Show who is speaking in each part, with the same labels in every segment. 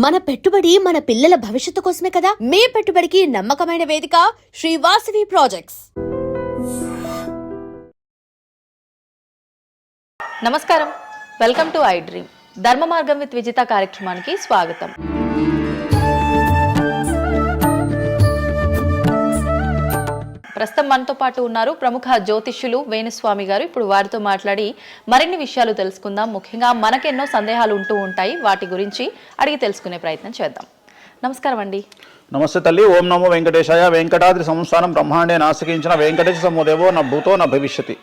Speaker 1: మన పెట్టుబడి మన పిల్లల భవిష్యత్తు కోసమే కదా. మీ పెట్టుబడికి నమ్మకమైన వేదిక శ్రీ వాసవి ప్రాజెక్ట్స్.
Speaker 2: నమస్కారం, వెల్కమ్ టు ఐ డ్రీమ్. ధర్మ మార్గం విత్ విజిత కార్యక్రమానికి స్వాగతం. ప్రస్తుతం మనతో పాటు ఉన్నారు ప్రముఖ జ్యోతిష్యులు వేణుస్వామి గారు. ఇప్పుడు వారితో మాట్లాడి మరిన్ని విషయాలు తెలుసుకుందాం. ముఖ్యంగా మనకెన్నో సందేహాలు ఉంటూ ఉంటాయి, వాటి గురించి అడిగి తెలుసుకునే ప్రయత్నం చేద్దాం. నమస్కారం అండి.
Speaker 3: నమస్తే తల్లి. ఓం నమో వెంకటేశాయ. వెంకటాద్రి సంస్థానం బ్రహ్మాండే నాశకించిన వెంకటేశ సమోదేవో నా భూతో నా భవిష్యతి.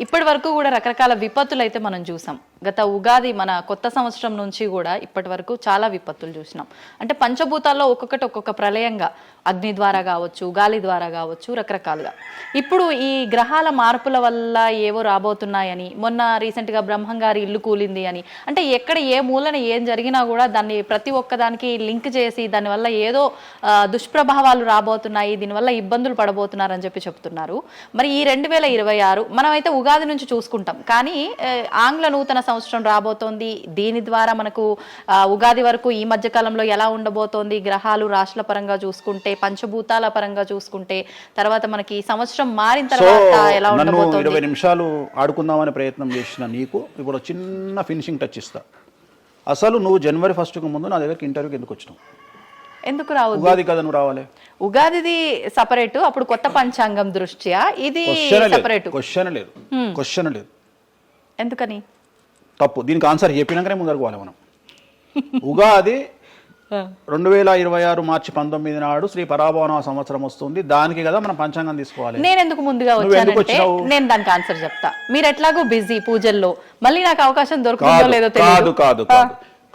Speaker 2: ఇప్పటి వరకు కూడా రకరకాల విపత్తులు అయితే మనం చూసాం. గత ఉగాది మన కొత్త సంవత్సరం నుంచి కూడా ఇప్పటి వరకు చాలా విపత్తులు చూసినాం. అంటే పంచభూతాల్లో ఒక్కొక్కటి ఒక్కొక్క ప్రళయంగా, అగ్ని ద్వారా కావచ్చు, గాలి ద్వారా కావచ్చు, రకరకాలుగా. ఇప్పుడు ఈ గ్రహాల మార్పుల వల్ల ఏవో రాబోతున్నాయని, మొన్న రీసెంట్గా బ్రహ్మంగారి ఇల్లు కూలింది అని, అంటే ఎక్కడ ఏ మూలన ఏం జరిగినా కూడా దాన్ని ప్రతి ఒక్కదానికి లింక్ చేసి దానివల్ల ఏదో దుష్ప్రభావాలు రాబోతున్నాయి, దీనివల్ల ఇబ్బందులు పడబోతున్నారని చెప్పి చెప్తున్నారు. మరి ఈ 2026 మనమైతే ఉగాది నుంచి చూసుకుంటాం, కానీ ఆంగ్ల నూతన సంవత్సరం రాబోతోంది. దీని ద్వారా మనకు ఉగాది వరకు ఈ మధ్య కాలంలో ఎలా ఉండబోతోంది, గ్రహాలు రాశుల పరంగా చూసుకుంటే, పంచభూతాల పరంగా చూసుకుంటే, తర్వాత మనకి సంవత్సరం మారిన తర్వాత ఎలా ఉండబోతోంది.
Speaker 3: 20 నిమిషాలు ఆడుకుందామనే ప్రయత్నం చేసిన నీకు ఇప్పుడు చిన్న ఫినిషింగ్ టచ్ ఇస్తా. అసలు నువ్వు జనవరి 1కు ముందు నా దగ్గరికి ఇంటర్వ్యూకి ఎందుకు వచ్చినావు?
Speaker 2: ఎందుకు రావు?
Speaker 3: ఉగాది కదా నువ్వు రావాలి.
Speaker 2: ఉగాదిది సపరేట్, అప్పుడు కొత్త పంచాంగం దృష్ట్యా ఇది సపరేట్.
Speaker 3: క్వశ్చన్ లేదు.
Speaker 2: ఎందుకని?
Speaker 3: తప్పు. దీనికి ఆన్సర్ చెప్పినాకనే ముందరకు పోవాలి మనం. ఉగాది 2026 మార్చి 19 నాడు శ్రీ పరాభవన సంవత్సరం వస్తుంది. దానికి కదా మనం పంచాంగం తీసుకోవాలి.
Speaker 2: నేను ఎందుకు ముందుగా వచ్చానంటే నేను దానికి ఆన్సర్ చెప్తా. మీరు ఎట్లాగో బిజీ పూజల్లో, మళ్ళీ నాకు అవకాశం దొరుకుతుందో లేదో తెలియదు.
Speaker 3: కాదు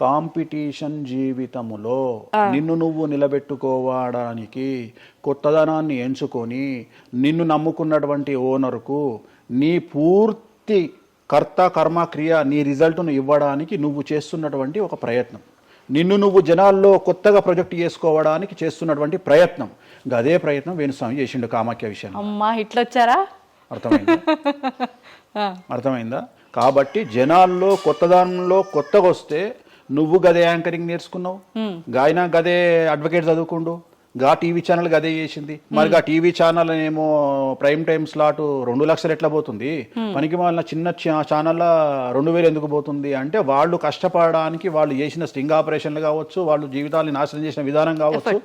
Speaker 3: కాంపిటీషన్ జీవితములో నిన్ను నువ్వు నిలబెట్టుకోవడానికి కొత్తదనాన్ని ఎంచుకొని నిన్ను నమ్ముకున్నటువంటి ఓనర్కు నీ పూర్తి కర్త కర్మ క్రియ నీ రిజల్ట్ను ఇవ్వడానికి నువ్వు చేస్తున్నటువంటి ఒక ప్రయత్నం, నిన్ను నువ్వు జనాల్లో కొత్తగా ప్రొజెక్ట్ చేసుకోవడానికి చేస్తున్నటువంటి ప్రయత్నం. అదే ప్రయత్నం వేణుస్వామి చేసిండు కామాఖ్య విషయంలో.
Speaker 2: అమ్మా ఇట్లొచ్చారా?
Speaker 3: అర్థమైందా? కాబట్టి జనాల్లో కొత్తదానంలో కొత్తగా వస్తే నువ్వు గదే యాంకరింగ్ నేర్చుకున్నావు, గాయన గదే అడ్వకేట్ చదువుకుండు, గా టీవీ ఛానల్ గదే చేసింది. మరి గా టీవీ ఛానల్ ఏమో ప్రైమ్ టైం స్లాట్ 2 లక్షలు ఎట్లా పోతుంది? పనికి వాళ్ళ చిన్న ఛానల్ 2000 ఎందుకు పోతుంది అంటే, వాళ్ళు కష్టపడడానికి వాళ్ళు చేసిన స్టింగ్ ఆపరేషన్లు కావచ్చు, వాళ్ళు జీవితాన్ని నాశనం చేసిన విధానం కావచ్చు,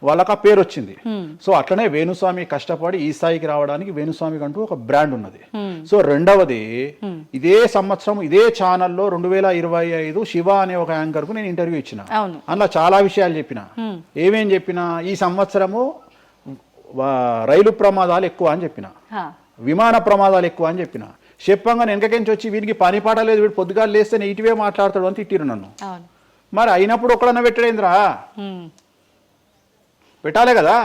Speaker 3: వాళ్ళకి ఆ పేరు వచ్చింది. సో అట్లనే వేణుస్వామి కష్టపడి ఈ స్థాయికి రావడానికి వేణుస్వామికి అంటూ ఒక బ్రాండ్ ఉన్నది. సో రెండవది, ఇదే సంవత్సరం ఇదే ఛానల్లో 2025 శివ అనే ఒక యాంకర్ కు నేను ఇంటర్వ్యూ ఇచ్చిన. అందులో చాలా విషయాలు చెప్పిన. ఏమేం చెప్పిన? ఈ సంవత్సరము రైలు ప్రమాదాలు ఎక్కువ అని చెప్పిన, విమాన ప్రమాదాలు ఎక్కువ అని చెప్పిన. చెప్పంగా వెనకకించి వచ్చి వీరికి పని పాట లేదు, వీడు పొద్దుగాలు లేస్తే ఇటువే మాట్లాడతాడు అని తిట్టిరు నన్ను. మరి అయినప్పుడు ఒక్కడన్నా పెట్టడేంద్రా? పెట్టాలే కదా.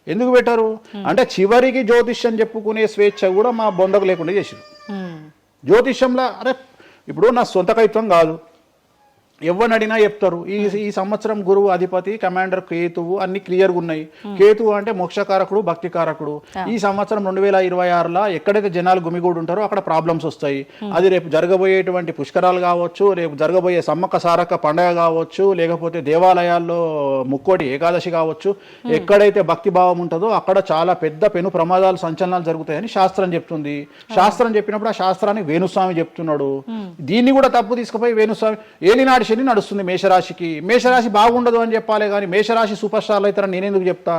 Speaker 3: ఎందుకు పెట్టారు అంటే, చివరికి జ్యోతిష్యం చెప్పుకునే స్వేచ్ఛ కూడా మా బొందకు లేకుండా చేసిరు. జ్యోతిష్యంలో అరే ఇప్పుడు నా సొంత కవిత్వం కాదు, ఎవరిని అడిగినా చెప్తారు. ఈ సంవత్సరం గురువు అధిపతి కమాండర్ కేతువు అన్ని క్లియర్గా ఉన్నాయి. కేతువు అంటే మోక్షకారకుడు, భక్తికారకుడు. ఈ సంవత్సరం 2026లో ఎక్కడైతే జనాలు గుమిగూడు ఉంటారో అక్కడ ప్రాబ్లమ్స్ వస్తాయి. అది రేపు జరగబోయేటువంటి పుష్కరాలు కావచ్చు, రేపు జరగబోయే సమ్మక్క సారక్క పండగ కావచ్చు, లేకపోతే దేవాలయాల్లో ముక్కోటి ఏకాదశి కావచ్చు, ఎక్కడైతే భక్తి భావం ఉంటుందో అక్కడ చాలా పెద్ద పెను ప్రమాదాలు సంచలనాలు జరుగుతాయని శాస్త్రం చెప్తుంది. శాస్త్రం చెప్పినప్పుడు ఆ శాస్త్రాన్ని వేణుస్వామి చెప్తున్నాడు. దీన్ని కూడా తప్పు తీసుకుపోయి వేణుస్వామి ఏలినాడు శని నడుస్తుంది మేషరాశికి, మేషరాశి బాగుండదు అని చెప్పాలి, కానీ మేషరాశి సూపర్ స్టార్లు అవుతారని నేనెందుకు చెప్తా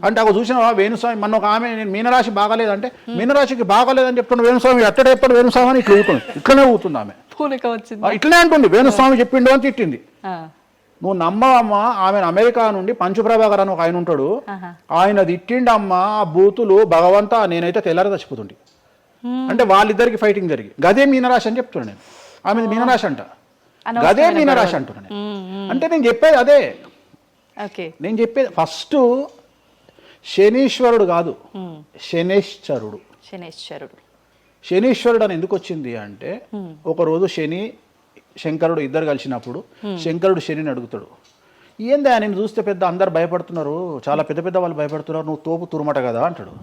Speaker 3: అంటే, అక్కడ చూసిన వేణుస్వామి మన ఒక ఆమె నేను మీనరాశి బాగాలేదంటే మీనరాశికి బాగాలేదని చెప్తున్నా వేణుస్వామి ఎక్కడ ఎప్పుడు వేణుస్వామి అని ఇట్లా ఊతుంది, ఇట్లనే ఊతుంది ఆమె, ఇట్లనే అంటుంది వేణుస్వామి చెప్పిండు అని తిట్టింది. నువ్వు నమ్మవమ్మా, ఆమె అమెరికా నుండి పంచుప్రభాకర్ అని ఒక ఆయన ఉంటాడు, ఆయన తిట్టిండమ్మా ఆ బూతులు భగవంతా, నేనైతే తెల్లారి చచ్చిపోతుండే. అంటే వాళ్ళిద్దరికి ఫైటింగ్ జరిగి గదే మీనరాశి అని చెప్తున్నాను నేను. ఆమె మీనరాశి అంట, గదే మీనరాశి అంటున్నాను. అంటే నేను చెప్పేది అదే. నేను చెప్పేది ఫస్ట్ శనీశ్వరుడు కాదు, శనేశ్వరుడు. శనీశ్వరుడు అని ఎందుకు వచ్చింది అంటే, ఒకరోజు శని శంకరుడు ఇద్దరు కలిసినప్పుడు శంకరుడు శనిని అడుగుతాడు, ఏందా నేను చూస్తే పెద్ద అందరు భయపడుతున్నారు, చాలా పెద్ద పెద్ద వాళ్ళు భయపడుతున్నారు, నువ్వు తోపు తురుమట కదా అంటాడు.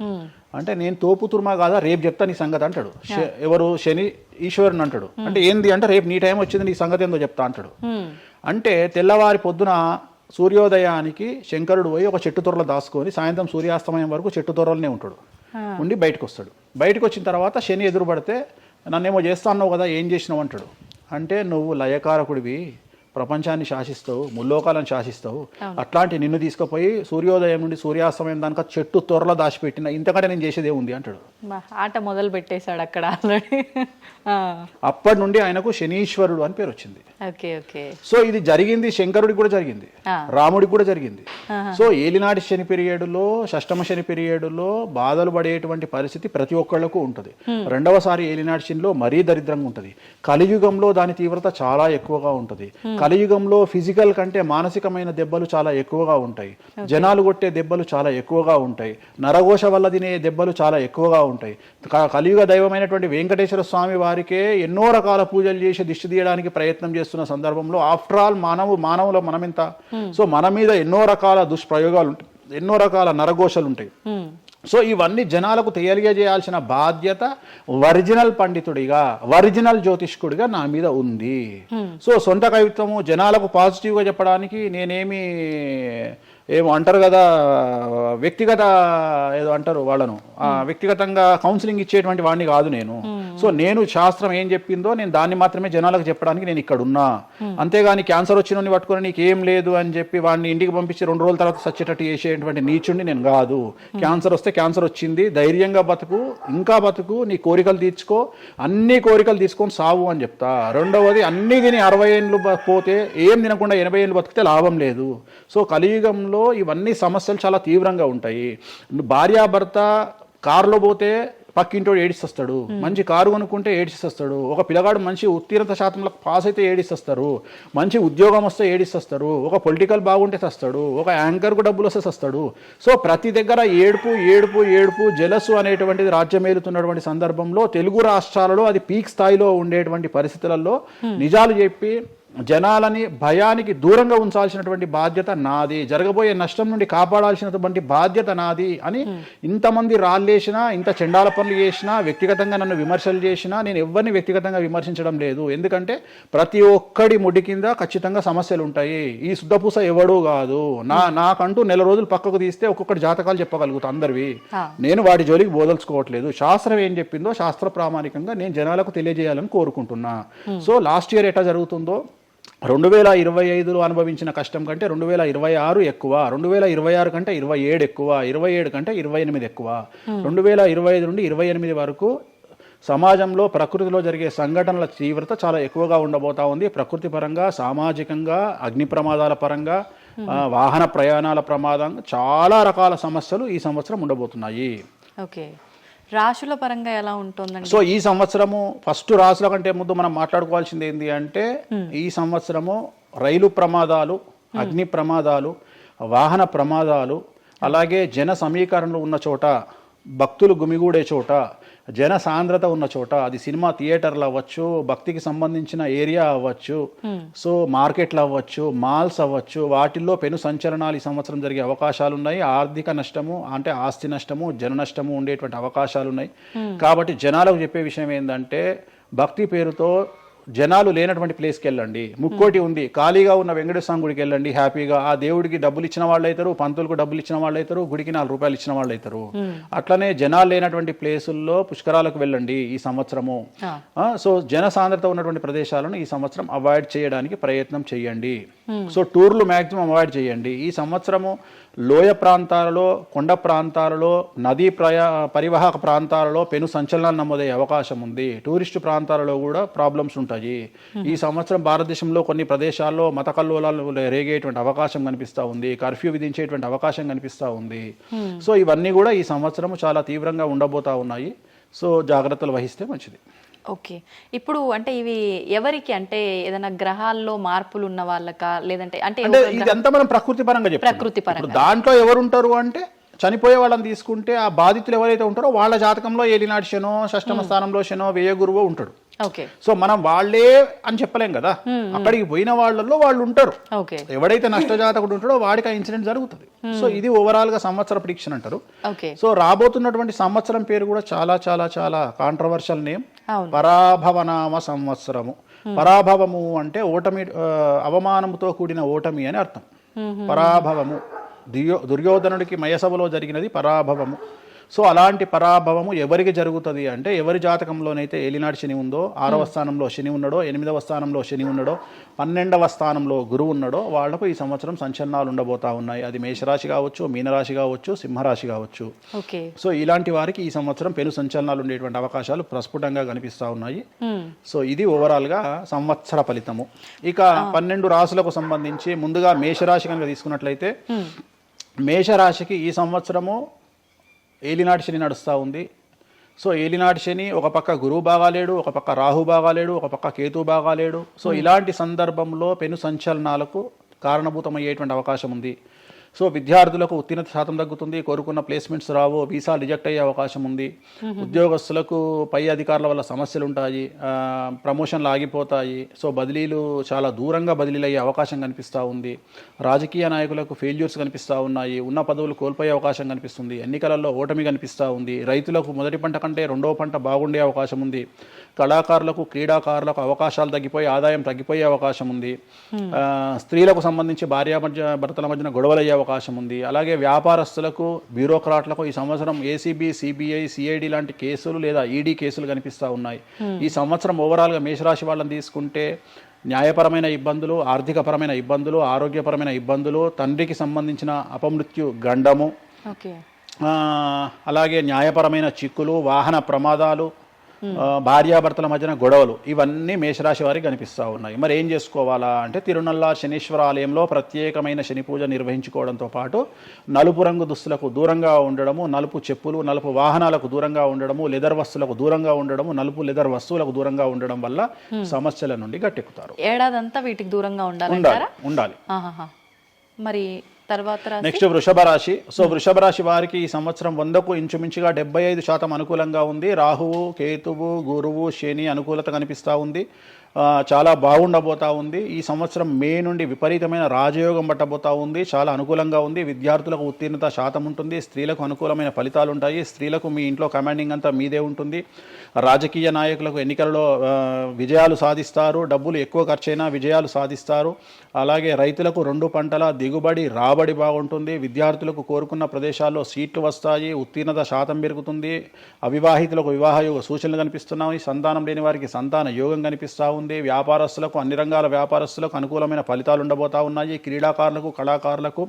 Speaker 3: అంటే నేను తోపు తురుమా కాదా, రేపు చెప్తా నీ సంగతి అంటాడు. ఎవరు? శని ఈశ్వరుని అంటాడు. అంటే ఏంది అంటే, రేపు నీ టైం వచ్చింది, నీ సంగతి ఏందో చెప్తా అంటాడు. అంటే తెల్లవారి పొద్దున సూర్యోదయానికి శంకరుడు పోయి ఒక చెట్టు తొర్రలో దాచుకొని సాయంత్రం సూర్యాస్తమయం వరకు చెట్టు తొర్రలోనే ఉంటాడు, ఉండి బయటకు వస్తాడు. బయటకు వచ్చిన తర్వాత శని ఎదురుపడితే నన్నేమో చేస్తా అన్నావు కదా, ఏం చేసినావు అంటాడు. అంటే నువ్వు లయకారకుడివి, ప్రపంచాన్ని శాసిస్తావు, ముల్లోకాలను శాసిస్తావు, అట్లాంటి నిన్ను తీసుకుపోయి సూర్యోదయం నుండి సూర్యాస్తమయం దానిక చెట్టు త్వరలో దాచిపెట్టిన, ఇంతకంటే నేను చేసేదే ఉంది అంటాడు.
Speaker 2: ఆట మొదలు పెట్టేశాడు అక్కడ ఆల్రెడీ.
Speaker 3: అప్పటి నుండి ఆయనకు శనీశ్వరుడు అని పేరు వచ్చింది.
Speaker 2: Okay okay.
Speaker 3: సో ఇది జరిగింది శంకరుడికి కూడా జరిగింది, రాముడికి కూడా జరిగింది. సో ఏలినాటి శని పీరియడ్లో, షష్టమ శని పీరియడ్లో బాధలు పడేటువంటి పరిస్థితి ప్రతి ఒక్కళ్ళకు ఉంటుంది. రెండవసారి ఏలినాటి శనిలో మరీ దరిద్రంగా ఉంటుంది. కలియుగంలో దాని తీవ్రత చాలా ఎక్కువగా ఉంటుంది. కలియుగంలో ఫిజికల్ కంటే మానసికమైన దెబ్బలు చాలా ఎక్కువగా ఉంటాయి. జనాలు కొట్టే దెబ్బలు చాలా ఎక్కువగా ఉంటాయి. నరఘోష వల్ల తినే దెబ్బలు చాలా ఎక్కువగా ఉంటాయి. కలియుగ దైవమైనటువంటి వెంకటేశ్వర స్వామి వారికే ఎన్నో రకాల పూజలు చేసి దిష్టి తీయడానికి ప్రయత్నం చేస్తున్న సందర్భంలో ఆఫ్టర్ ఆల్ మానవుల మనమింత. సో మన మీద ఎన్నో రకాల దుష్ప్రయోగాలు ఉంటాయి, ఎన్నో రకాల నరఘోషలు ఉంటాయి. సో ఇవన్నీ జనాలకు తెలియజేయాల్సిన బాధ్యత ఒరిజినల్ పండితుడిగా, ఒరిజినల్ జ్యోతిష్కుడిగా నా మీద ఉంది. సో సొంత కవిత్వము జనాలకు పాజిటివ్గా చెప్పడానికి నేనేమి ఏమో అంటారు కదా, వ్యక్తిగత ఏదో అంటారు వాళ్ళను, వ్యక్తిగతంగా కౌన్సిలింగ్ ఇచ్చేటువంటి వాడిని కాదు నేను. సో నేను శాస్త్రం ఏం చెప్పిందో నేను దాన్ని మాత్రమే జనాలకు చెప్పడానికి నేను ఇక్కడ ఉన్నా. అంతేగాని క్యాన్సర్ వచ్చిన పట్టుకొని నీకు ఏం లేదు అని చెప్పి వాడిని ఇంటికి పంపించి 2 రోజుల తర్వాత సచ్చేటట్టు చేసేటువంటి నీచుడిని నేను కాదు. క్యాన్సర్ వస్తే క్యాన్సర్ వచ్చింది, ధైర్యంగా బతుకు, ఇంకా బతుకు, నీ కోరికలు తీర్చుకో, అన్ని కోరికలు తీసుకొని సావు అని చెప్తా. రెండవది, అన్ని తిని 60 ఏళ్ళు పోతే ఏం తినకుండా 80 ఏళ్ళు బతికితే లాభం లేదు. సో కలియుగంలో ఇవన్నీ సమస్యలు చాలా తీవ్రంగా ఉంటాయి. భార్యాభర్త కారులో పోతే పక్కింటోడు ఏడిస్తొస్తాడు, మంచి కారు కొనుక్కుంటే ఏడిస్తొస్తాడు, ఒక పిల్లగాడు మంచి ఉత్తీర్ణత శాతంలో పాస్ అయితే ఏడిస్తొస్తారు, మంచి ఉద్యోగం వస్తే ఏడిస్తొస్తారు, ఒక పొలిటికల్ బాగుంటే సస్తాడు, ఒక యాంకర్కు డబ్బులు వస్తే సస్తాడు. సో ప్రతి దగ్గర ఏడుపు ఏడుపు ఏడుపు, జలసు అనేటువంటిది రాజ్యమేలుతున్నటువంటి సందర్భంలో తెలుగు రాష్ట్రాలలో అది పీక్ స్థాయిలో ఉండేటువంటి పరిస్థితులలో నిజాలు చెప్పి జనాలని భయానికి దూరంగా ఉంచాల్సినటువంటి బాధ్యత నాది, జరగబోయే నష్టం నుండి కాపాడాల్సినటువంటి బాధ్యత నాది అని ఇంతమంది రాళ్ళేసినా, ఇంత చెండాల పనులు చేసినా, వ్యక్తిగతంగా నన్ను విమర్శలు చేసినా నేను ఎవరిని వ్యక్తిగతంగా విమర్శించడం లేదు. ఎందుకంటే ప్రతి ఒక్కడి ముడి కింద ఖచ్చితంగా సమస్యలు ఉంటాయి. ఈ శుద్ధపూస ఎవడూ కాదు. నాకంటూ నెల రోజులు పక్కకు తీస్తే ఒక్కొక్కటి జాతకాలు చెప్పగలుగుతా అందరివి. నేను వాటి జోలికి బోదలుచుకోవట్లేదు. శాస్త్రం ఏం చెప్పిందో శాస్త్ర ప్రామాణికంగా నేను జనాలకు తెలియజేయాలని కోరుకుంటున్నా. సో లాస్ట్ ఇయర్ ఎట్లా జరుగుతుందో 2025లో అనుభవించిన కష్టం కంటే 2026 ఎక్కువ, 2026 కంటే 27 ఎక్కువ, 27 కంటే 28 ఎక్కువ. 2025 నుండి 28 వరకు సమాజంలో ప్రకృతిలో జరిగే సంఘటనల తీవ్రత చాలా ఎక్కువగా ఉండబోతా ఉంది. ప్రకృతి పరంగా, సామాజికంగా, అగ్ని ప్రమాదాల పరంగా, వాహన ప్రయాణాల ప్రమాదంగా చాలా రకాల సమస్యలు ఈ సంవత్సరం ఉండబోతున్నాయి.
Speaker 2: ఓకే, రాశుల పరంగా ఎలా ఉంటుందండి?
Speaker 3: సో ఈ సంవత్సరము ఫస్ట్ రాశుల కంటే ముందు మనం మాట్లాడుకోవాల్సింది ఏంటి అంటే, ఈ సంవత్సరము రైలు ప్రమాదాలు, అగ్ని ప్రమాదాలు, వాహన ప్రమాదాలు, అలాగే జన సమీకరణలు ఉన్న చోట, భక్తులు గుమిగూడే చోట, జన సాంద్రత ఉన్న చోట, అది సినిమా థియేటర్లు అవ్వచ్చు, భక్తికి సంబంధించిన ఏరియా అవ్వచ్చు, సో మార్కెట్లు అవ్వచ్చు, మాల్స్ అవ్వచ్చు, వాటిల్లో పెను సంచలనాలు ఈ సంవత్సరం జరిగే అవకాశాలు ఉన్నాయి. ఆర్థిక నష్టము అంటే ఆస్తి నష్టము, జన నష్టము ఉండేటువంటి అవకాశాలు ఉన్నాయి. కాబట్టి జనాలకు చెప్పే విషయం ఏంటంటే, భక్తి పేరుతో జనాలు లేనటువంటి ప్లేస్కి వెళ్ళండి. ముక్కోటి ఉంది, ఖాళీగా ఉన్న వెంకటేశ్వర స్వామి గుడికి వెళ్ళండి హ్యాపీగా. ఆ దేవుడికి డబ్బులు ఇచ్చిన వాళ్ళు అవుతారు, పంతులకు డబ్బులు ఇచ్చిన వాళ్ళు అవుతారు, గుడికి 4 రూపాయలు ఇచ్చిన వాళ్ళు అవుతారు. అట్లనే జనాలు లేనటువంటి ప్లేసుల్లో పుష్కరాలకు వెళ్ళండి ఈ సంవత్సరము. సో జన సాంద్రత ఉన్నటువంటి ప్రదేశాలను ఈ సంవత్సరం అవాయిడ్ చేయడానికి ప్రయత్నం చేయండి. సో టూర్లు మ్యాక్సిమం అవాయిడ్ చేయండి. ఈ సంవత్సరము లోయ ప్రాంతాలలో, కొండ ప్రాంతాలలో, నదీ పరివాహక ప్రాంతాలలో పెను సంచలనాలు నమోదయ్యే అవకాశం ఉంది. టూరిస్టు ప్రాంతాలలో కూడా ప్రాబ్లమ్స్ ఉంటాయి. ఈ సంవత్సరం భారతదేశంలో కొన్ని ప్రదేశాల్లో మత కల్లోలాలు రేగేటువంటి అవకాశం కనిపిస్తూ ఉంది, కర్ఫ్యూ విధించేటువంటి అవకాశం కనిపిస్తూ ఉంది. సో ఇవన్నీ కూడా ఈ సంవత్సరం చాలా తీవ్రంగా ఉండబోతా ఉన్నాయి. సో జాగ్రత్తలు వహిస్తే మంచిది.
Speaker 2: ఓకే, ఇప్పుడు అంటే ఇవి ఎవరికి, అంటే ఏదైనా గ్రహాల్లో మార్పులు ఉన్న వాళ్ళకా, లేదంటే అంటే
Speaker 3: ఇదంతా మనం ప్రకృతి పరంగా చెప్పాలి.
Speaker 2: ప్రకృతి పరంగా
Speaker 3: దాంట్లో ఎవరు ఉంటారు అంటే, చనిపోయే వాళ్ళని తీసుకుంటే ఆ బాధితులు ఎవరైతే ఉంటారో వాళ్ళ జాతకంలో ఏలినాటి శనో, షష్టమ స్థానంలో శనో, వ్యయ గురువో ఉంటాడు. సో మనం వాళ్ళే అని చెప్పలేం కదా, అక్కడికి పోయిన వాళ్ళల్లో వాళ్ళు ఉంటారు. ఎవడైతే నష్టజాతకుడు ఉంటాడో వాడికి ఆ ఇన్సిడెంట్ జరుగుతుంది. సో ఇది ఓవరాల్ గా సంవత్సర ప్రిడిక్షన్ అంటారు. సో రాబోతున్నటువంటి సంవత్సరం పేరు కూడా చాలా చాలా చాలా కాంట్రవర్షియల్ నేమ్, పరాభవనామ సంవత్సరము. పరాభవము అంటే ఓటమి, అవమానముతో కూడిన ఓటమి అని అర్థం. పరాభవము దుర్యోధనుడికి మయసభలో జరిగినది పరాభవము. సో అలాంటి పరాభవము ఎవరికి జరుగుతుంది అంటే ఎవరి జాతకంలోనైతే ఏలినాటి శని ఉందో, 6వ స్థానంలో శని ఉన్నాడో, 8వ స్థానంలో శని ఉన్నాడో, 12వ స్థానంలో గురువు ఉన్నాడో వాళ్లకు ఈ సంవత్సరం సంచలనాలు ఉండబోతా ఉన్నాయి. అది మేషరాశి కావచ్చు, మీనరాశి కావచ్చు, సింహరాశి కావచ్చు. సో ఇలాంటి వారికి ఈ సంవత్సరం పెను సంచలనాలు ఉండేటువంటి అవకాశాలు ప్రస్ఫుటంగా కనిపిస్తా ఉన్నాయి. సో ఇది ఓవరాల్గా సంవత్సర ఫలితము. ఇక 12 రాశులకు సంబంధించి ముందుగా మేషరాశి కనుక తీసుకున్నట్లయితే, మేషరాశికి ఈ సంవత్సరము ఏలినాటి శని నడుస్తూ ఉంది. సో ఏలినాటి శని ఒక పక్క గురువు బాగాలేడు, ఒక పక్క రాహు బాగాలేడు, ఒక పక్క కేతు బాగాలేడు. సో ఇలాంటి సందర్భంలో పెను సంచలనాలకు కారణభూతమయ్యేటువంటి అవకాశం ఉంది. సో విద్యార్థులకు ఉత్తీర్ణత శాతం తగ్గుతుంది, కోరుకున్న ప్లేస్మెంట్స్ రావు, వీసా రిజెక్ట్ అయ్యే అవకాశం ఉంది. ఉద్యోగస్తులకు పై అధికారుల వల్ల సమస్యలు ఉంటాయి, ప్రమోషన్లు ఆగిపోతాయి. సో బదిలీలు చాలా దూరంగా బదిలీలు అయ్యే అవకాశం కనిపిస్తూ ఉంది. రాజకీయ నాయకులకు ఫెయిల్యూర్స్ కనిపిస్తూ ఉన్నాయి, ఉన్న పదవులు కోల్పోయే అవకాశం కనిపిస్తుంది, ఎన్నికలలో ఓటమి కనిపిస్తూ ఉంది. రైతులకు మొదటి పంట కంటే రెండవ పంట బాగుండే అవకాశం ఉంది. కళాకారులకు, క్రీడాకారులకు అవకాశాలు తగ్గిపోయి ఆదాయం తగ్గిపోయే అవకాశం ఉంది. స్త్రీలకు సంబంధించి భర్తల మధ్యన గొడవలు అయ్యే అవకాశం ఉంది. అలాగే వ్యాపారస్తులకు, బ్యూరోక్రాట్లకు ఈ సంవత్సరం ఏసీబీ, సిబిఐ, సిఐడి లాంటి కేసులు లేదా ఈడీ కేసులు కనిపిస్తూ ఉన్నాయి. ఈ సంవత్సరం ఓవరాల్గా మేషరాశి వాళ్ళని తీసుకుంటే న్యాయపరమైన ఇబ్బందులు, ఆర్థికపరమైన ఇబ్బందులు, ఆరోగ్యపరమైన ఇబ్బందులు, తండ్రికి సంబంధించిన అపమృత్యు గండము, అలాగే న్యాయపరమైన చిక్కులు, వాహన ప్రమాదాలు, భార్యాభర్తల మధ్యన గొడవలు, ఇవన్నీ మేషరాశి వారికి కనిపిస్తూ ఉన్నాయి. మరి ఏం చేసుకోవాలా అంటే, తిరునల్లా శనీశ్వర ఆలయంలో ప్రత్యేకమైన శని పూజ నిర్వహించుకోవడంతో పాటు నలుపు రంగు దుస్తులకు దూరంగా ఉండడము, నలుపు చెప్పులు, నలుపు వాహనాలకు దూరంగా ఉండడము, లెదర్ వస్తువులకు దూరంగా ఉండడము, నలుపు లెదర్ వస్తువులకు దూరంగా ఉండడం వల్ల సమస్యల నుండి గట్టెక్కుతారు.
Speaker 2: ఏడాదంతా వీటికి దూరంగా
Speaker 3: ఉండాలి.
Speaker 2: మరి తర్వాత
Speaker 3: నెక్స్ట్ వృషభ రాశి. సో వృషభ రాశి వారికి ఈ సంవత్సరం 100కు ఇంచుమించుగా 75% అనుకూలంగా ఉంది. రాహువు, కేతువు, గురువు, శని అనుకూలత కనిపిస్తూ ఉంది. చాలా బాగుండబోతా ఉంది. ఈ సంవత్సరం మే నుండి విపరీతమైన రాజయోగం పట్టబోతా ఉంది. చాలా అనుకూలంగా ఉంది. విద్యార్థులకు ఉత్తీర్ణత శాతం ఉంటుంది. స్త్రీలకు అనుకూలమైన ఫలితాలు ఉంటాయి. స్త్రీలకు మీ ఇంట్లో కమాండింగ్ అంతా మీదే ఉంటుంది. రాజకీయ నాయకులకు ఎన్నికలలో విజయాలు సాధిస్తారు. డబ్బులు ఎక్కువ ఖర్చైనా విజయాలు సాధిస్తారు. అలాగే రైతులకు 2 పంటల దిగుబడి, రాబడి బాగుంటుంది. విద్యార్థులకు కోరుకున్న ప్రదేశాల్లో సీట్లు వస్తాయి. ఉత్తీర్ణత శాతం పెరుగుతుంది. అవివాహితులకు వివాహ యోగ సూచనలు కనిపిస్తున్నాయి. సంతానం లేని వారికి సంతాన యోగం కనిపిస్తూ ఉంది. వ్యాపారస్తులకు, అన్ని రంగాల వ్యాపారస్తులకు అనుకూలమైన ఫలితాలు ఉండబోతా ఉన్నాయి. క్రీడాకారులకు, కళాకారులకు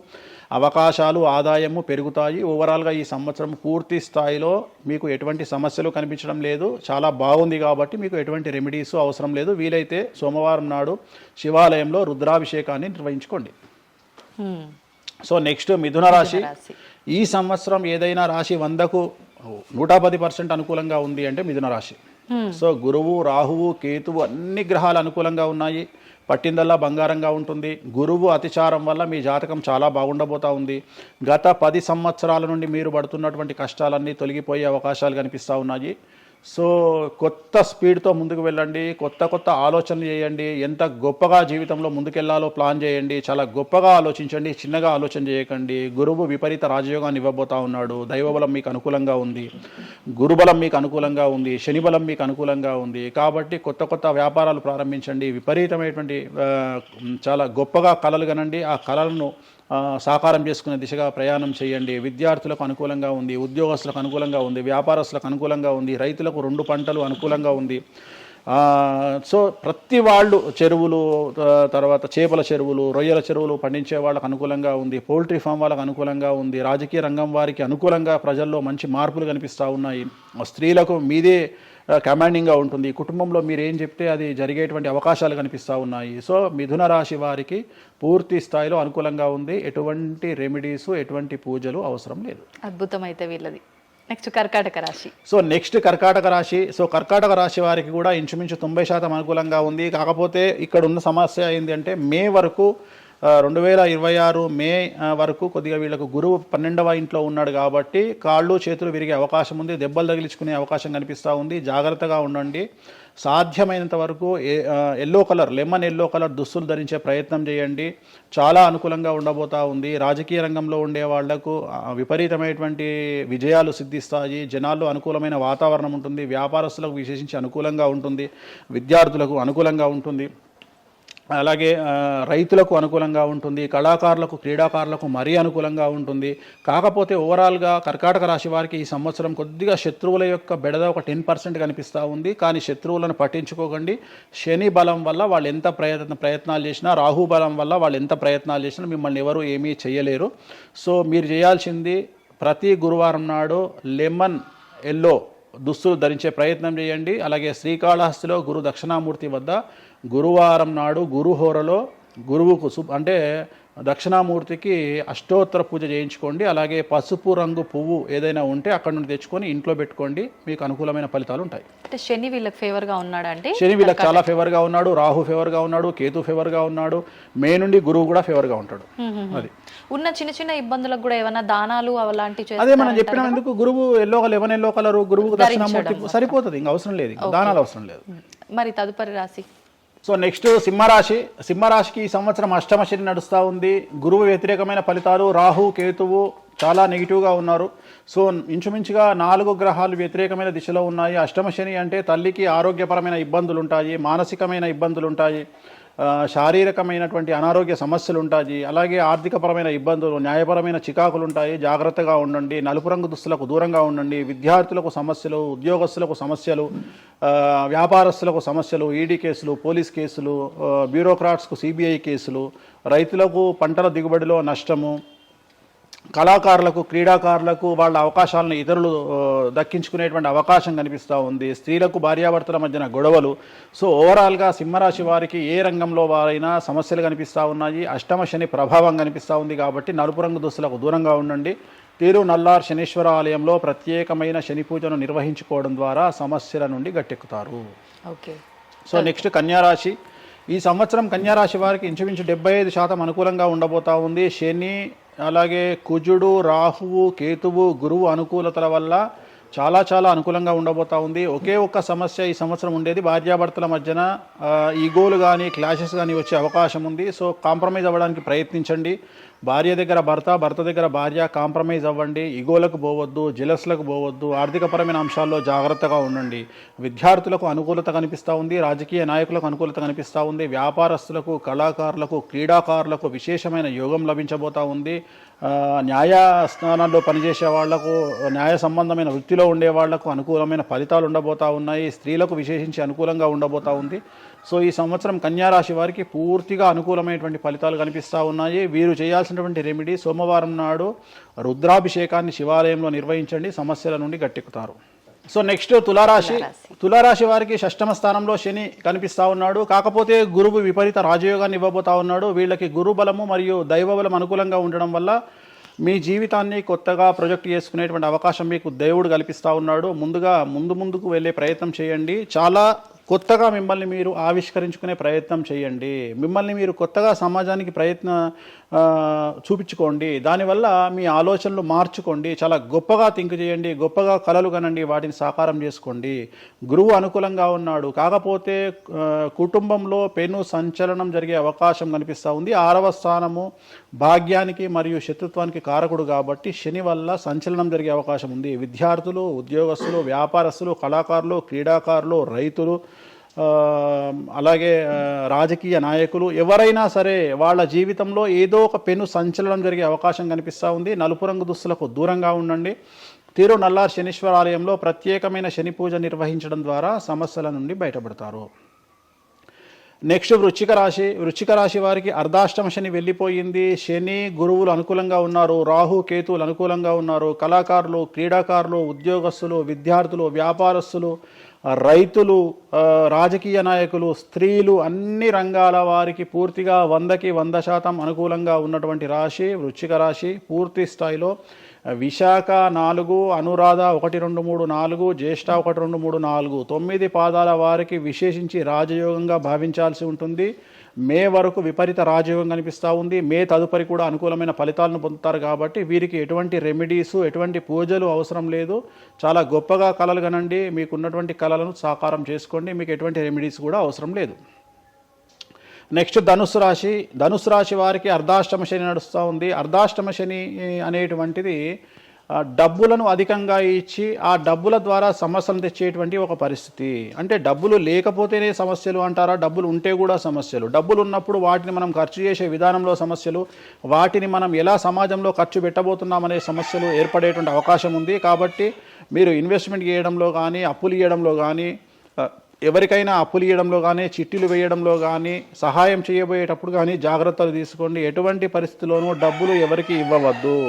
Speaker 3: అవకాశాలు, ఆదాయము పెరుగుతాయి. ఓవరాల్గా ఈ సంవత్సరం పూర్తి స్థాయిలో మీకు ఎటువంటి సమస్యలు కనిపించడం లేదు. చాలా బాగుంది కాబట్టి మీకు ఎటువంటి రెమెడీస్ అవసరం లేదు. వీలైతే సోమవారం నాడు శివాలయంలో రుద్రాభిషేకాన్ని నిర్వహించుకోండి. సో నెక్స్ట్ మిథున రాశి. ఈ సంవత్సరం ఏదైనా రాశి 100కు 110% అనుకూలంగా ఉంది అంటే మిథున రాశి. సో గురువు, రాహువు, కేతువు అన్ని గ్రహాలు అనుకూలంగా ఉన్నాయి. పట్టిందల్లా బంగారంగా ఉంటుంది. గురువు అతిచారం వల్ల మీ జాతకం చాలా బాగుండబోతా ఉంది. గత 10 సంవత్సరాల నుండి మీరు పడుతున్నటువంటి కష్టాలన్నీ తొలగిపోయే అవకాశాలు కనిపిస్తూ ఉన్నాయి. సో కొత్త స్పీడ్తో ముందుకు వెళ్ళండి. కొత్త ఆలోచనలు చేయండి. ఎంత గొప్పగా జీవితంలో ముందుకెళ్లాలో ప్లాన్ చేయండి. చాలా గొప్పగా ఆలోచించండి. చిన్నగా ఆలోచన చేయకండి. గురువు విపరీత రాజయోగాన్ని ఇవ్వబోతా ఉన్నాడు. దైవబలం మీకు అనుకూలంగా ఉంది. గురుబలం మీకు అనుకూలంగా ఉంది. శనిబలం మీకు అనుకూలంగా ఉంది. కాబట్టి కొత్త వ్యాపారాలు ప్రారంభించండి. విపరీతమైనటువంటి చాలా గొప్పగా కలలు కనండి. ఆ కలలను సాకారం చేసుకునే దిశగా ప్రయాణం చేయండి. విద్యార్థులకు అనుకూలంగా ఉంది. ఉద్యోగస్తులకు అనుకూలంగా ఉంది. వ్యాపారస్తులకు అనుకూలంగా ఉంది. రైతులకు 2 పంటలు అనుకూలంగా ఉంది. సో ప్రతి వాళ్ళు చెరువులు, తర్వాత చేపల చెరువులు, రొయ్యల చెరువులు పండించే వాళ్ళకు అనుకూలంగా ఉంది. పౌల్ట్రీ ఫామ్ వాళ్ళకు అనుకూలంగా ఉంది. రాజకీయ రంగం వారికి అనుకూలంగా ప్రజల్లో మంచి మార్పులు కనిపిస్తూ ఉన్నాయి. స్త్రీలకు మీదే కమాండింగ్గా ఉంటుంది. కుటుంబంలో మీరు ఏం చెప్తే అది జరిగేటువంటి అవకాశాలు కనిపిస్తూ ఉన్నాయి. సో మిథున రాశి వారికి పూర్తి స్థాయిలో అనుకూలంగా ఉంది. ఎటువంటి రెమెడీస్, ఎటువంటి పూజలు అవసరం లేదు.
Speaker 2: అద్భుతమైతే వీళ్ళది. నెక్స్ట్ కర్కాటక రాశి.
Speaker 3: సో నెక్స్ట్ కర్కాటక రాశి. సో కర్కాటక రాశి వారికి కూడా ఇంచుమించు 90% అనుకూలంగా ఉంది. కాకపోతే ఇక్కడ ఉన్న సమస్య ఏంటి అంటే మే వరకు 2026 మే వరకు కొద్దిగా వీళ్ళకు గురువు 12వ ఇంట్లో ఉన్నాడు కాబట్టి కాళ్ళు చేతులు విరిగే అవకాశం ఉంది, దెబ్బలు తగిలించుకునే అవకాశం కనిపిస్తూ ఉంది. జాగ్రత్తగా ఉండండి. సాధ్యమైనంత వరకు yellow colour, lemon yellow colour దుస్తులు ధరించే ప్రయత్నం చేయండి. చాలా అనుకూలంగా ఉండబోతా ఉంది. రాజకీయ రంగంలో ఉండే వాళ్లకు విపరీతమైనటువంటి విజయాలు సిద్ధిస్తాయి. జనాల్లో అనుకూలమైన వాతావరణం ఉంటుంది. వ్యాపారస్తులకు విశేషించి అనుకూలంగా ఉంటుంది. విద్యార్థులకు అనుకూలంగా ఉంటుంది. అలాగే రైతులకు అనుకూలంగా ఉంటుంది. కళాకారులకు, క్రీడాకారులకు మరీ అనుకూలంగా ఉంటుంది. కాకపోతే ఓవరాల్గా కర్కాటక రాశి వారికి ఈ సంవత్సరం కొద్దిగా శత్రువుల యొక్క బెడద ఒక 10% కనిపిస్తూ ఉంది. కానీ శత్రువులను పట్టించుకోకండి. శని బలం వల్ల వాళ్ళు ఎంత ప్రయత్నాలు చేసినా, రాహు బలం వల్ల వాళ్ళు ఎంత ప్రయత్నాలు చేసినా మిమ్మల్ని ఎవరు ఏమీ చేయలేరు. సో మీరు చేయాల్సింది ప్రతి గురువారం నాడు లెమన్ ఎల్లో దుస్తులు ధరించే ప్రయత్నం చేయండి. అలాగే శ్రీకాళహస్తిలో గురు దక్షిణామూర్తి వద్ద గురువారం నాడు గురుహోరలో గురువుకు అంటే దక్షిణామూర్తికి అష్టోత్తర పూజ చేయించుకోండి. అలాగే పసుపు రంగు పువ్వు ఏదైనా ఉంటే అక్కడ నుండి తెచ్చుకొని ఇంట్లో పెట్టుకోండి. మీకు అనుకూలమైన ఫలితాలు ఉంటాయి.
Speaker 2: అంటే శని వీళ్ళకి ఫేవర్గా ఉన్నాడా? అంటే
Speaker 3: శని వీళ్ళకి చాలా ఫేవర్గా ఉన్నాడు. రాహు ఫేవర్గా ఉన్నాడు. కేతు ఫేవర్గా ఉన్నాడు. మే నుండి గురువు కూడా ఫేవర్గా ఉంటాడు. అది
Speaker 2: ఉన్న చిన్న చిన్న ఇబ్బందులకు కూడా ఏమైనా దానాలు అలాంటివి
Speaker 3: అదే మనం చెప్పినాం. ఎందుకు గురువు లెమన్ ఎల్లో కలర్ గురువుకు దక్షిణామూర్తి సరిపోతుంది. ఇంకా అవసరం లేదు, దానాలు అవసరం లేదు.
Speaker 2: మరి తదుపరి రాశి
Speaker 3: సో నెక్స్ట్ సింహరాశి. సింహరాశికి ఈ సంవత్సరం అష్టమ శని నడుస్తూ ఉంది. గురువు వ్యతిరేకమైన ఫలితాలు. రాహు కేతువు చాలా నెగిటివ్గా ఉన్నారు. సో ఇంచుమించుగా 4 గ్రహాలు వ్యతిరేకమైన దిశలో ఉన్నాయి. అష్టమ శని అంటే తల్లికి ఆరోగ్యపరమైన ఇబ్బందులు ఉంటాయి, మానసికమైన ఇబ్బందులు ఉంటాయి, శారీరకమైనటువంటి అనారోగ్య సమస్యలు ఉంటాయి. అలాగే ఆర్థికపరమైన ఇబ్బందులు, న్యాయపరమైన చికాకులు ఉంటాయి. జాగ్రత్తగా ఉండండి. నలుపు రంగు దుస్తులకు దూరంగా ఉండండి. విద్యార్థులకు సమస్యలు, ఉద్యోగస్తులకు సమస్యలు, వ్యాపారస్తులకు సమస్యలు, ఈడీ కేసులు, పోలీస్ కేసులు, బ్యూరోక్రాట్స్కు సిబిఐ కేసులు, రైతులకు పంటల దిగుబడిలో నష్టము, కళాకారులకు, క్రీడాకారులకు వాళ్ళ అవకాశాలను ఇతరులు దక్కించుకునేటువంటి అవకాశం కనిపిస్తూ ఉంది. స్త్రీలకు భార్యాభర్తల మధ్యన గొడవలు. సో ఓవరాల్గా సింహరాశి వారికి ఏ రంగంలో వారైనా సమస్యలు కనిపిస్తూ ఉన్నాయి. అష్టమ శని ప్రభావం కనిపిస్తూ ఉంది కాబట్టి నలుపు రంగు దుస్తులకు దూరంగా ఉండండి. తీరు నల్లార్ శనీశ్వర ఆలయంలో ప్రత్యేకమైన శని పూజను నిర్వహించుకోవడం ద్వారా సమస్యల నుండి గట్టెక్కుతారు.
Speaker 2: ఓకే.
Speaker 3: సో నెక్స్ట్ కన్యారాశి. ఈ సంవత్సరం కన్యారాశి వారికి ఇంచుమించు 75% అనుకూలంగా ఉండబోతా ఉంది. శని, అలాగే కుజుడు, రాహువు, కేతువు, గురువు అనుకూలతల వల్ల చాలా చాలా అనుకూలంగా ఉండబోతా ఉంది. ఒకే ఒక్క సమస్య ఈ సంవత్సరం ఉండేది, భార్యాభర్తల మధ్యన ఈగోలు కానీ క్లాషెస్ కానీ వచ్చే అవకాశం ఉంది. సో కాంప్రమైజ్ అవ్వడానికి ప్రయత్నించండి. భార్య దగ్గర భర్త, భర్త దగ్గర భార్య, కాంప్రమైజ్ అవ్వండి. ఈగోలకు పోవద్దు, జెలస్లకు పోవద్దు. ఆర్థికపరమైన అంశాల్లో జాగ్రత్తగా ఉండండి. విద్యార్థులకు అనుకూలత కనిపిస్తూ ఉంది. రాజకీయ నాయకులకు అనుకూలత కనిపిస్తూ ఉంది. వ్యాపారస్తులకు, కళాకారులకు, క్రీడాకారులకు విశేషమైన యోగం లభించబోతూ ఉంది. న్యాయస్థానాల్లో పనిచేసే వాళ్లకు, న్యాయ సంబంధమైన వృత్తిలో ఉండే వాళ్లకు అనుకూలమైన ఫలితాలు ఉండబోతూ ఉన్నాయి. స్త్రీలకు విశేషించి అనుకూలంగా ఉండబోతూ ఉంది. సో ఈ సంవత్సరం కన్యారాశి వారికి పూర్తిగా అనుకూలమైనటువంటి ఫలితాలు కనిపిస్తూ ఉన్నాయి. వీరు చేయాల్సినటువంటి రెమెడీ, సోమవారం నాడు రుద్రాభిషేకాన్ని శివాలయంలో నిర్వహించండి. సమస్యల నుండి గట్టెక్కుతారు. సో నెక్స్ట్ తులారాశి. తులారాశి వారికి షష్టమ స్థానంలో శని కనిపిస్తూ ఉన్నాడు. కాకపోతే గురువు విపరీత రాజయోగాన్ని ఇవ్వబోతా ఉన్నాడు. వీళ్ళకి గురు బలము మరియు దైవ బలం అనుకూలంగా ఉండడం వల్ల మీ జీవితాన్ని కొత్తగా ప్రొజెక్ట్ చేసుకునేటువంటి అవకాశం మీకు దేవుడు కల్పిస్తూ ఉన్నాడు. ముందుకు వెళ్ళే ప్రయత్నం చేయండి. చాలా కొత్తగా మిమ్మల్ని మీరు ఆవిష్కరించుకునే ప్రయత్నం చేయండి. మిమ్మల్ని మీరు కొత్తగా సమాజానికి చూపించుకోండి. దానివల్ల మీ ఆలోచనలు మార్చుకోండి. చాలా గొప్పగా థింక్ చేయండి. గొప్పగా కలలు కనండి. వాటిని సాకారం చేసుకోండి. గురువు అనుకూలంగా ఉన్నాడు. కాకపోతే కుటుంబంలో పెను సంచలనం జరిగే అవకాశం కనిపిస్తూ ఉంది. 6వ స్థానము భాగ్యానికి మరియు శత్రుత్వానికి కారకుడు కాబట్టి శని వల్ల సంచలనం జరిగే అవకాశం ఉంది. విద్యార్థులు, ఉద్యోగస్తులు, వ్యాపారస్తులు, కళాకారులు, క్రీడాకారులు, రైతులు, అలాగే రాజకీయ నాయకులు ఎవరైనా సరే వాళ్ళ జీవితంలో ఏదో ఒక పెను సంచలనం జరిగే అవకాశం కనిపిస్తూ ఉంది. నలుపు రంగు దుస్తులకు దూరంగా ఉండండి. తీరు నల్లార్ శనీశ్వర ఆలయంలో ప్రత్యేకమైన శని పూజ నిర్వహించడం ద్వారా సమస్యల నుండి బయటపడతారు. నెక్స్ట్ వృశ్చిక రాశి. వృశ్చిక రాశి వారికి అర్ధాష్టమ శని వెళ్ళిపోయింది. శని, గురువులు అనుకూలంగా ఉన్నారు. రాహు, కేతువులు అనుకూలంగా ఉన్నారు. కళాకారులు, క్రీడాకారులు, ఉద్యోగస్తులు, విద్యార్థులు, వ్యాపారస్తులు, రైతులు, రాజకీయ నాయకులు, స్త్రీలు, అన్ని రంగాల వారికి పూర్తిగా 100కి 100% అనుకూలంగా ఉన్నటువంటి రాశి వృశ్చిక రాశి. పూర్తి స్థాయిలో విశాఖ 4, అనురాధ 1, 2, 3, 4, జ్యేష్ఠ 1, 2, 3, 4, 9 పాదాల వారికి విశేషించి రాజయోగంగా భావించాల్సి ఉంటుంది. మే వరకు విపరీత రాజయోగం కనిపిస్తూ ఉంది. మే తదుపరి కూడా అనుకూలమైన ఫలితాలను పొందుతారు. కాబట్టి వీరికి ఎటువంటి రెమెడీస్, ఎటువంటి పూజలు అవసరం లేదు. చాలా గొప్పగా కళలు కనండి, మీకున్నటువంటి కళలను సాకారం చేసుకోండి, మీకు ఎటువంటి రెమెడీస్ కూడా అవసరం లేదు. నెక్స్ట్ ధనుసు రాశి వారికి అర్ధాష్టమ శని నడుస్తూ ఉంది. అర్ధాష్టమ శని అనేటువంటిది డబ్బులను అధికంగా ఇచ్చి ఆ డబ్బుల ద్వారా సమస్యలు తెచ్చేటువంటి ఒక పరిస్థితి. అంటే డబ్బులు లేకపోతేనే సమస్యలు అంటారా, డబ్బులు ఉంటే కూడా సమస్యలు. డబ్బులు ఉన్నప్పుడు వాటిని మనం ఖర్చు చేసే విధానంలో సమస్యలు, వాటిని మనం ఎలా సమాజంలో ఖర్చు పెట్టబోతున్నామనే సమస్యలు ఏర్పడేటువంటి అవకాశం ఉంది. కాబట్టి మీరు ఇన్వెస్ట్మెంట్ చేయడంలో కానీ, అప్పులు ఇవ్వడంలో కానీ, ఎవరికైనా అప్పులు ఇవ్వడంలో కానీ, చిట్టీలు వేయడంలో కానీ, సహాయం చేయబోయేటప్పుడు కానీ జాగ్రత్తలు తీసుకోండి. ఎటువంటి పరిస్థితుల్లోనూ డబ్బులు ఎవరికి ఇవ్వవద్దు.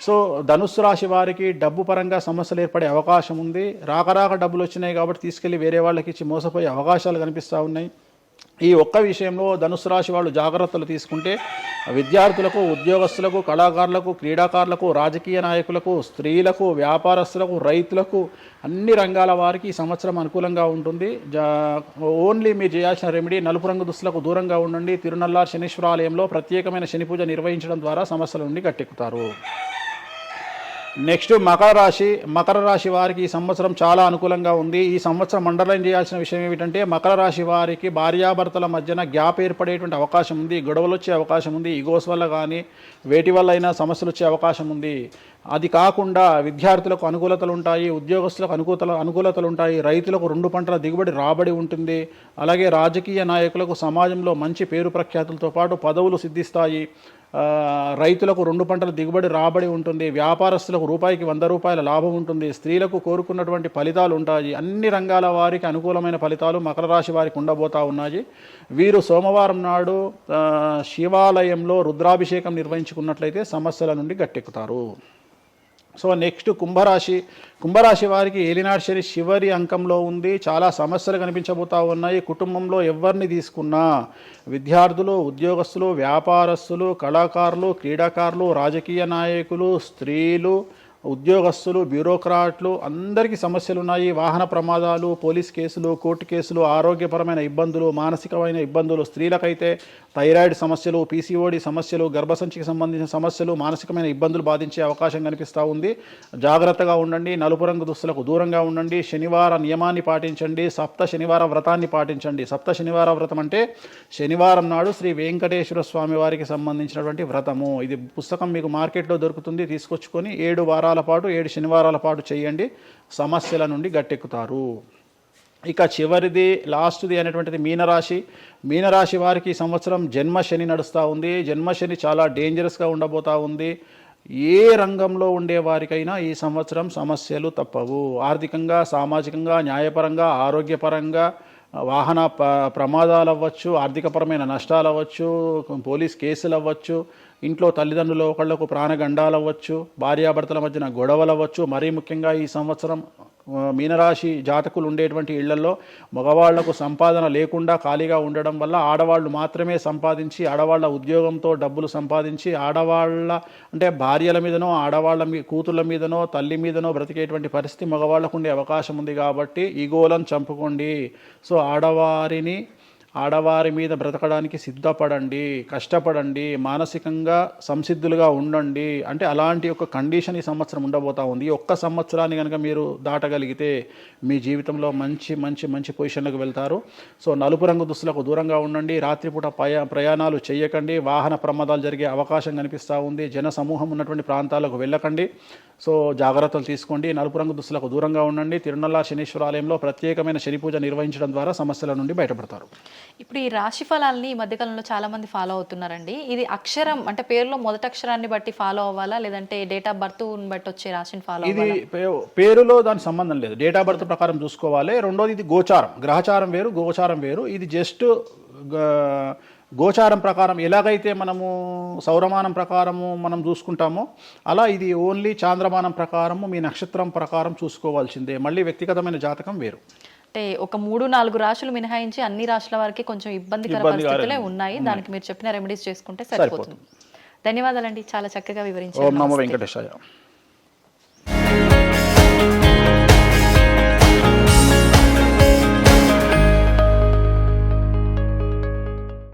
Speaker 3: సో ధనుస్సు రాశి వారికి డబ్బు పరంగా సమస్యలు ఏర్పడే అవకాశం ఉంది. రాక డబ్బులు వచ్చినాయి కాబట్టి తీసుకెళ్ళి వేరే వాళ్ళకి ఇచ్చి మోసపోయే అవకాశాలు కనిపిస్తూ ఉన్నాయి. ఈ ఒక్క విషయంలో ధనుసు రాశి వాళ్ళు జాగ్రత్తలు తీసుకుంటే విద్యార్థులకు, ఉద్యోగస్తులకు, కళాకారులకు, క్రీడాకారులకు, రాజకీయ నాయకులకు, స్త్రీలకు, వ్యాపారస్తులకు, రైతులకు, అన్ని రంగాల వారికి ఈ సంవత్సరం అనుకూలంగా ఉంటుంది. ఓన్లీ మీరు చేయాల్సిన రెమెడీ నలుపు రంగు దుస్తులకు దూరంగా ఉండండి. తిరునల్లార్ శనీశ్వర ఆలయంలో ప్రత్యేకమైన శని పూజ నిర్వహించడం ద్వారా సమస్యల నుండి గట్టెక్కుతారు. నెక్స్ట్ మకర రాశి వారికి ఈ సంవత్సరం చాలా అనుకూలంగా ఉంది. ఈ సంవత్సరం అండర్లైన్ చేయాల్సిన విషయం ఏమిటంటే మకర రాశి వారికి భార్యాభర్తల మధ్యన గ్యాప్ ఏర్పడేటువంటి అవకాశం ఉంది, గొడవలు వచ్చే అవకాశం ఉంది, ఈగోస్ వల్ల కానీ వేటి వల్ల అయినా సమస్యలు వచ్చే అవకాశం ఉంది. అది కాకుండా విద్యార్థులకు అనుకూలతలు ఉంటాయి, ఉద్యోగస్తులకు అనుకూలతలు ఉంటాయి, రైతులకు 2 పంటల దిగుబడి రాబడి ఉంటుంది. అలాగే రాజకీయ నాయకులకు సమాజంలో మంచి పేరు ప్రఖ్యాతులతో పాటు పదవులు సిద్ధిస్తాయి. రైతులకు 2 పంటల దిగుబడి రాబడి ఉంటుంది. వ్యాపారస్తులకు రూపాయికి 100 రూపాయల లాభం ఉంటుంది. స్త్రీలకు కోరుకున్నటువంటి ఫలితాలు ఉంటాయి. అన్ని రంగాల వారికి అనుకూలమైన ఫలితాలు మకర రాశి వారికి ఉండబోతా ఉన్నాయి. వీరు సోమవారం నాడు శివాలయంలో రుద్రాభిషేకం నిర్వహించుకున్నట్లయితే సమస్యల నుండి గట్టెక్కుతారు. సో నెక్స్ట్ కుంభరాశి వారికి ఏలినాడు శని చివరి అంకంలో ఉంది. చాలా సమస్యలు కనిపించబోతా ఉన్నాయి. కుటుంబంలో ఎవరిని తీసుకున్నా విద్యార్థులు, ఉద్యోగస్తులు, వ్యాపారస్తులు, కళాకారులు, క్రీడాకారులు, రాజకీయ నాయకులు, స్త్రీలు, ఉద్యోగస్తులు, బ్యూరోక్రాట్లు అందరికీ సమస్యలు ఉన్నాయి. వాహన ప్రమాదాలు, పోలీస్ కేసులు, కోర్టు కేసులు, ఆరోగ్యపరమైన ఇబ్బందులు, మానసికమైన ఇబ్బందులు, స్త్రీలకైతే థైరాయిడ్ సమస్యలు, పీసీఓడి సమస్యలు, గర్భసంచికి సంబంధించిన సమస్యలు, మానసికమైన ఇబ్బందులు బాధించే అవకాశం కనిపిస్తూ ఉంది. జాగ్రత్తగా ఉండండి. నలుపు రంగు దుస్తులకు దూరంగా ఉండండి. శనివార నియమాన్ని పాటించండి. సప్త శనివార వ్రతాన్ని పాటించండి. సప్త శనివార వ్రతం అంటే శనివారం నాడు శ్రీ వెంకటేశ్వర స్వామి వారికి సంబంధించినటువంటి వ్రతము. ఇది పుస్తకం మీకు మార్కెట్లో దొరుకుతుంది, తీసుకొచ్చుకొని 7 వారాల పాటు 7 శనివారాల పాటు చేయండి. సమస్యల నుండి గట్టెక్కుతారు. ఇక చివరిది లాస్ట్ది అనేటువంటిది మీనరాశి వారికి ఈ సంవత్సరం జన్మశని నడుస్తూ ఉంది. జన్మశని చాలా డేంజరస్గా ఉండబోతూ ఉంది. ఏ రంగంలో ఉండే వారికైనా ఈ సంవత్సరం సమస్యలు తప్పవు. ఆర్థికంగా, సామాజికంగా, న్యాయపరంగా, ఆరోగ్యపరంగా, వాహన ప్రమాదాలు అవ్వచ్చు, ఆర్థికపరమైన నష్టాలు అవ్వచ్చు, పోలీస్ కేసులు అవ్వచ్చు, ఇంట్లో తల్లిదండ్రులు ఒకళ్లకు ప్రాణగండాలు అవ్వచ్చు, భార్యాభర్తల మధ్యన గొడవలు అవ్వచ్చు. మరీ ముఖ్యంగా ఈ సంవత్సరం మీనరాశి జాతకులు ఉండేటువంటి ఇళ్లలో మగవాళ్లకు సంపాదన లేకుండా ఖాళీగా ఉండడం వల్ల ఆడవాళ్లు మాత్రమే సంపాదించి, ఆడవాళ్ల ఉద్యోగంతో డబ్బులు సంపాదించి, ఆడవాళ్ల అంటే భార్యల మీదనో, ఆడవాళ్ల కూతుళ్ళ మీదనో, తల్లి మీదనో బ్రతికేటువంటి పరిస్థితి మగవాళ్లకు ఉండే అవకాశం ఉంది. కాబట్టి ఈగోలను చంపుకోండి. సో ఆడవారి మీద బ్రతకడానికి సిద్ధపడండి, కష్టపడండి, మానసికంగా సంసిద్ధులుగా ఉండండి. అంటే అలాంటి ఒక కండిషన్ ఈ సంవత్సరం ఉండబోతా ఉంది. ఈ ఒక్క సంవత్సరాన్ని కనుక మీరు దాటగలిగితే మీ జీవితంలో మంచి మంచి మంచి పొజిషన్లకు వెళ్తారు. సో నలుపు రంగు దుస్తులకు దూరంగా ఉండండి. రాత్రిపూట ప్రయాణాలు చేయకండి. వాహన ప్రమాదాలు జరిగే అవకాశం కనిపిస్తూ ఉంది. జన సమూహం ఉన్నటువంటి ప్రాంతాలకు వెళ్ళకండి. సో జాగ్రత్తలు తీసుకోండి. నలుపు రంగు దుస్తులకు దూరంగా ఉండండి. తిరునల్లార్ శనీశ్వర ఆలయంలో ప్రత్యేకమైన శని పూజ నిర్వహించడం ద్వారా సమస్యల నుండి బయటపడతారు.
Speaker 2: ఇప్పుడు ఈ రాశి ఫలాల్ని ఈ మధ్యకాలంలో చాలా మంది ఫాలో అవుతున్నారండి. ఇది అక్షరం అంటే పేరులో మొదటి అక్షరాన్ని బట్టి ఫాలో అవ్వాలా, లేదంటే డేట్ ఆఫ్ బర్త్ బట్టి వచ్చే రాశిని ఫాలో అవ్వాలా?
Speaker 3: ఇది పేరులో దాని సంబంధం లేదు, డేట్ ఆఫ్ బర్త్ ప్రకారం చూసుకోవాలి. రెండోది ఇది గోచారం, గ్రహచారం వేరు, గోచారం వేరు. ఇది జస్ట్ గోచారం ప్రకారం ఎలాగైతే మనము సౌరమానం ప్రకారము మనం చూసుకుంటామో అలా ఇది ఓన్లీ చాంద్రమానం ప్రకారము మీ నక్షత్రం ప్రకారం చూసుకోవాల్సిందే. మళ్ళీ వ్యక్తిగతమైన జాతకం వేరు.
Speaker 2: అంటే ఒక 3-4 రాశులు మినహాయించి అన్ని రాశుల వారికి కొంచెం ఇబ్బందికర పరిస్థితులే ఉన్నాయి. దానికి మీరు చెప్పిన రెమెడీస్ చేసుకుంటే సరిపోతుంది. ధన్యవాదాలండి, చాలా చక్కగా వివరించారు.
Speaker 3: ఓం నమో వెంకటేశాయ.